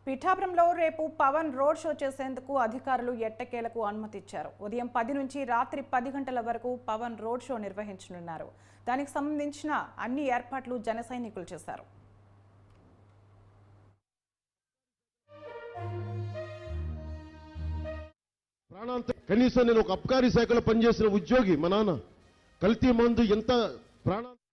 పిఠాపురంలో రేపు Pawan road show చేసేందుకు అధికారులు ఎట్టకేలకు అనుమతిచ్చారు. ఉదయం 10 నుంచి రాత్రి 10 గంటల వరకు పవన్ రోడ్ షో నిర్వహించనున్నారు. దానికి సంబంధించిన అన్ని ఏర్పాట్లు జన సైనికులు చేశారు. కనీసం నేను ఒక అబ్కారీ శాఖలో పనిచేసిన ఉద్యోగి, మా నాన్న కల్తీ మందు ఎంత ప్రాణాంతకం